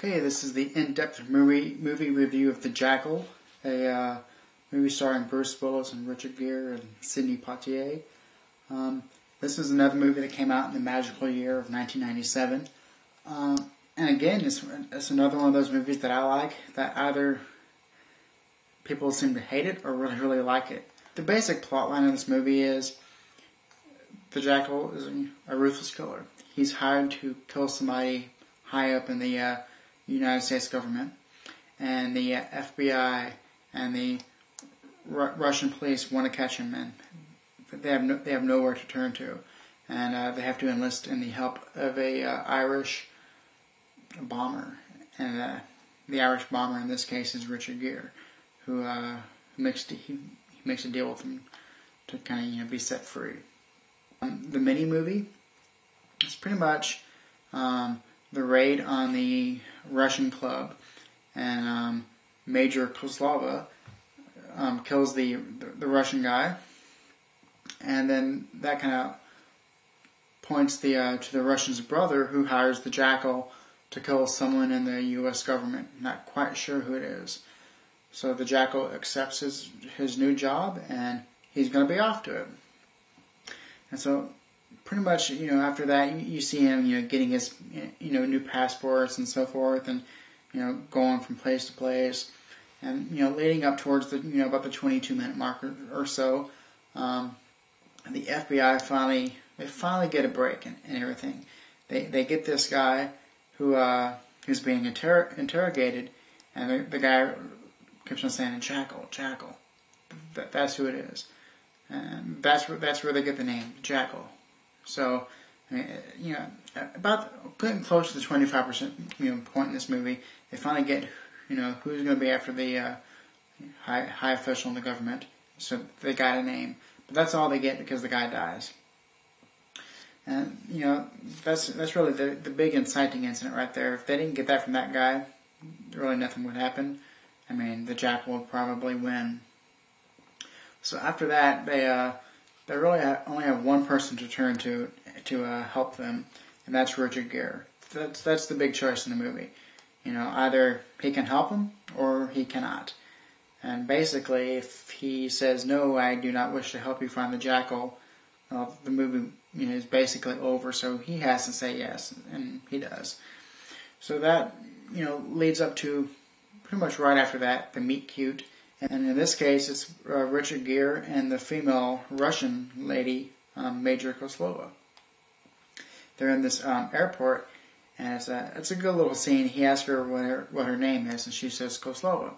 Okay, this is the in-depth movie review of The Jackal, a movie starring Bruce Willis and Richard Gere and Sidney Poitier. This is another movie that came out in the magical year of 1997. And again, it's another one of those movies that I like, that either people seem to hate it or really, really like it. The basic plotline of this movie is the Jackal is a ruthless killer. He's hired to kill somebody high up in the United States government, and the FBI and the Russian police want to catch him, and they have nowhere to turn to, and they have to enlist in the help of a Irish bomber, and the Irish bomber in this case is Richard Gere, who makes a deal with him to kind of be set free. The mini movie is pretty much the raid on the Russian club, and Major Kozlova kills the Russian guy, and then that kind of points to the Russian's brother, who hires the Jackal to kill someone in the U.S. government. Not quite sure who it is. So the Jackal accepts his new job, and he's going to be off to it. And so pretty much, after that, you see him, getting his, new passports and so forth, and, going from place to place, and, leading up towards the, about the 22-minute mark or so, the FBI finally get a break and everything. They get this guy who's being interrogated, and the guy keeps on saying, Jackal, Jackal. That's who it is. And that's where they get the name, Jackal. So, about getting close to the 25% point in this movie, they finally get who's going to be after the high official in the government. So they got a name, but that's all they get because the guy dies. And that's really the big inciting incident right there. If they didn't get that from that guy, really nothing would happen. I mean, the Jackal would probably win. So after that, they really only have one person to turn to help them, and that's Richard Gere. That's the big choice in the movie. Either he can help them or he cannot. And basically, if he says, no, I do not wish to help you find the Jackal, well, the movie is basically over, so he has to say yes, and he does. So that, leads up to pretty much right after that, the meet cute. And in this case, it's Richard Gere and the female Russian lady, Major Kozlova. They're in this airport, and it's a good little scene. He asks her what her name is, and she says Kozlova.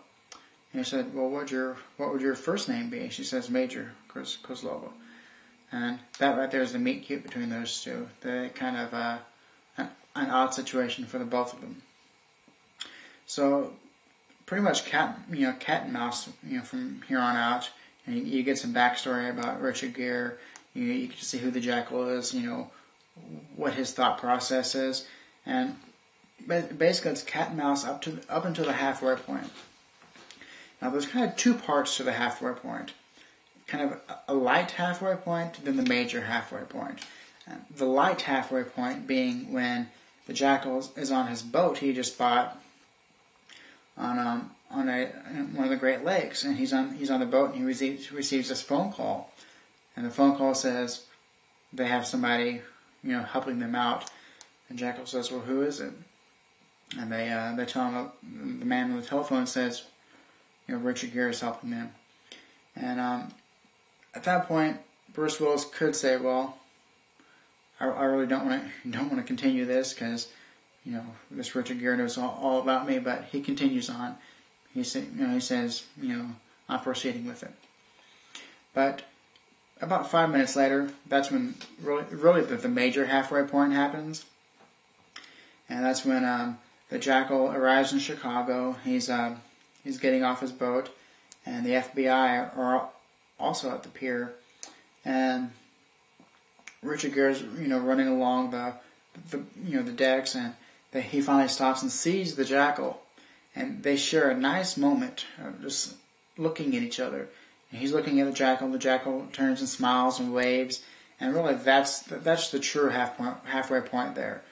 And he said, well, what would your first name be? She says Major Kozlova. And that right there is the meet cute between those two. The kind of an odd situation for the both of them. So pretty much cat and mouse, from here on out. And you get some backstory about Richard Gere. You get to see who the Jackal is, what his thought process is, and basically it's cat and mouse up until the halfway point. Now there's kind of two parts to the halfway point. Kind of a light halfway point, then the major halfway point. The light halfway point being when the Jackal is on his boat he just bought on one of the Great Lakes, and he's on the boat, and he receives this phone call, and the phone call says they have somebody helping them out, and Jackal says, well, who is it? And they tell him, the man on the telephone says, Richard Gere is helping them, and at that point Bruce Willis could say, well, I really don't want to continue this because this Richard Gere knows all about me, but he continues on. He says, I'm proceeding with it. But about 5 minutes later, that's when really the major halfway point happens, and that's when the Jackal arrives in Chicago. He's getting off his boat, and the FBI are also at the pier, and Richard Gere's running along the decks, and he finally stops and sees the Jackal, and they share a nice moment of just looking at each other. And he's looking at the Jackal turns and smiles and waves, and really that's the true halfway point there,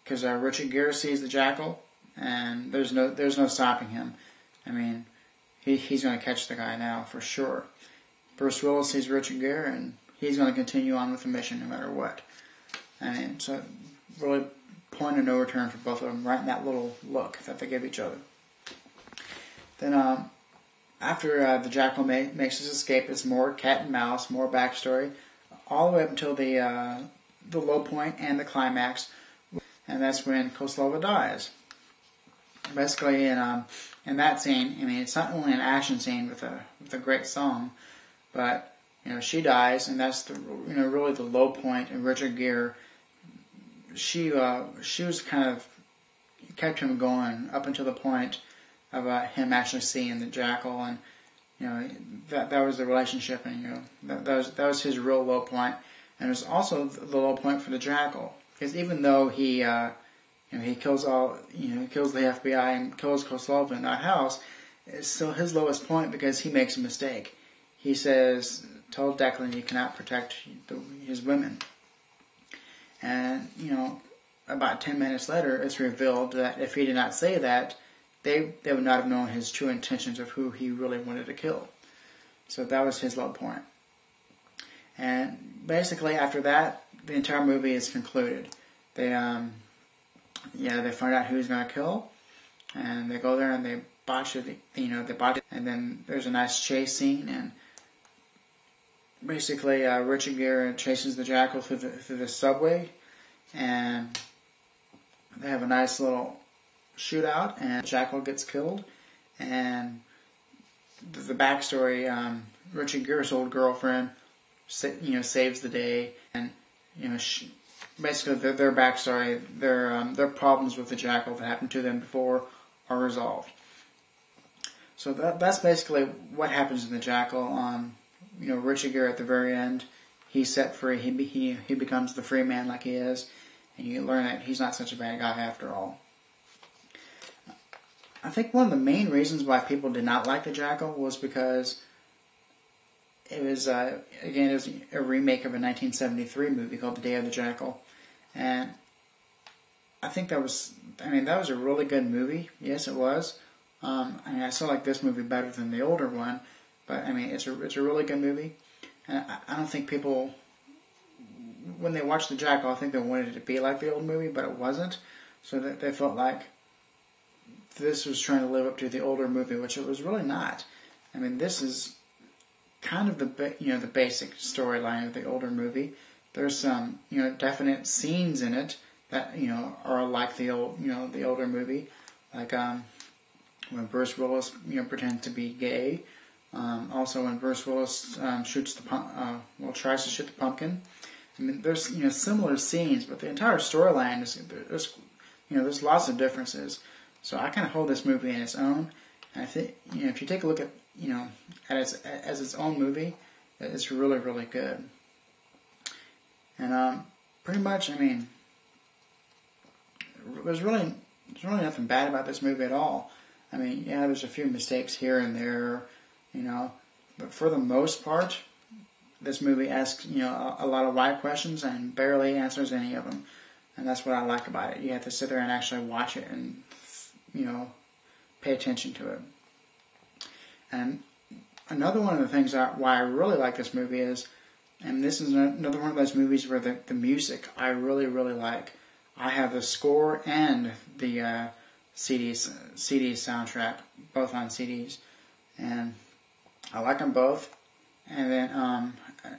because Richard Gere sees the Jackal, and there's no stopping him. I mean, he's going to catch the guy now for sure. Bruce Willis sees Richard Gere, and he's going to continue on with the mission no matter what. I mean, so really point of no return for both of them, right in that little look that they give each other. Then after the Jackal makes his escape, it's more cat and mouse, more backstory, all the way up until the low point and the climax, and that's when Koslova dies. Basically, in that scene, I mean, it's not only an action scene with a great song, but she dies, and that's really the low point. And Richard Gere, she was kind of kept him going up until the point of him actually seeing the Jackal, and that was the relationship, and that was his real low point, and it was also the low point for the Jackal, because even though he kills kills the FBI and kills Koslova in that house, it's still his lowest point because he makes a mistake. He told Declan he cannot protect his women. And, about 10 minutes later, it's revealed that if he did not say that, they would not have known his true intentions of who he really wanted to kill. So that was his low point. And basically, after that, the entire movie is concluded. They find out who he's going to kill, and they go there and they botch it. They botch it, and then there's a nice chase scene, and basically Richard Gere chases the Jackal through the subway, and they have a nice little shootout, and Jackal gets killed. And the backstory: Richard Gere's old girlfriend, saves the day, and basically their backstory, their problems with the Jackal that happened to them before are resolved. So that's basically what happens in the Jackal. Richard Gere at the very end, he's set free. He becomes the free man like he is, and you learn that he's not such a bad guy after all. I think one of the main reasons why people did not like the Jackal was because it was a remake of a 1973 movie called The Day of the Jackal, and I think that was a really good movie. Yes, it was. I still like this movie better than the older one, but it's a really good movie, and I don't think people, when they watched the Jackal, I think they wanted it to be like the old movie, but it wasn't. So that they felt like this was trying to live up to the older movie, which it was really not. This is kind of the basic storyline of the older movie. There's some definite scenes in it that are like the older movie, like when Bruce Willis pretends to be gay. Also, when Bruce Willis tries to shoot the pumpkin. There's similar scenes, but the entire storyline there's lots of differences. So I kind of hold this movie in its own. And I think if you take a look at as its own movie, it's really, really good. And pretty much, there's really nothing bad about this movie at all. There's a few mistakes here and there, but for the most part, this movie asks a lot of why questions and barely answers any of them, and that's what I like about it. You have to sit there and actually watch it and pay attention to it. And another one of the things why I really like this movie is, and this is another one of those movies where the music I really, really like. I have the score and the CD soundtrack, both on CDs, and I like them both. And then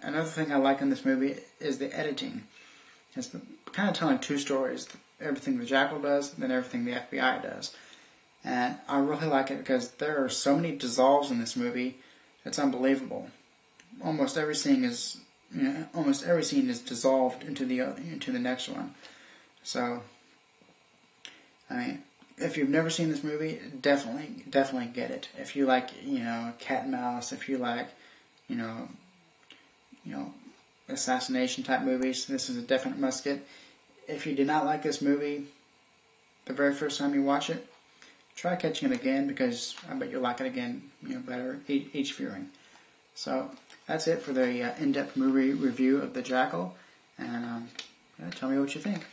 another thing I like in this movie is the editing. It's kind of telling two stories: everything the Jackal does, and then everything the FBI does. And I really like it because there are so many dissolves in this movie. It's unbelievable. Almost every scene is dissolved into the next one. So, if you've never seen this movie, definitely get it. If you like, cat and mouse, if you like, assassination type movies, this is a definite must get. If you did not like this movie the very first time you watch it, try catching it again, because I bet you'll like it again, better each viewing. So that's it for the in-depth movie review of The Jackal, and tell me what you think.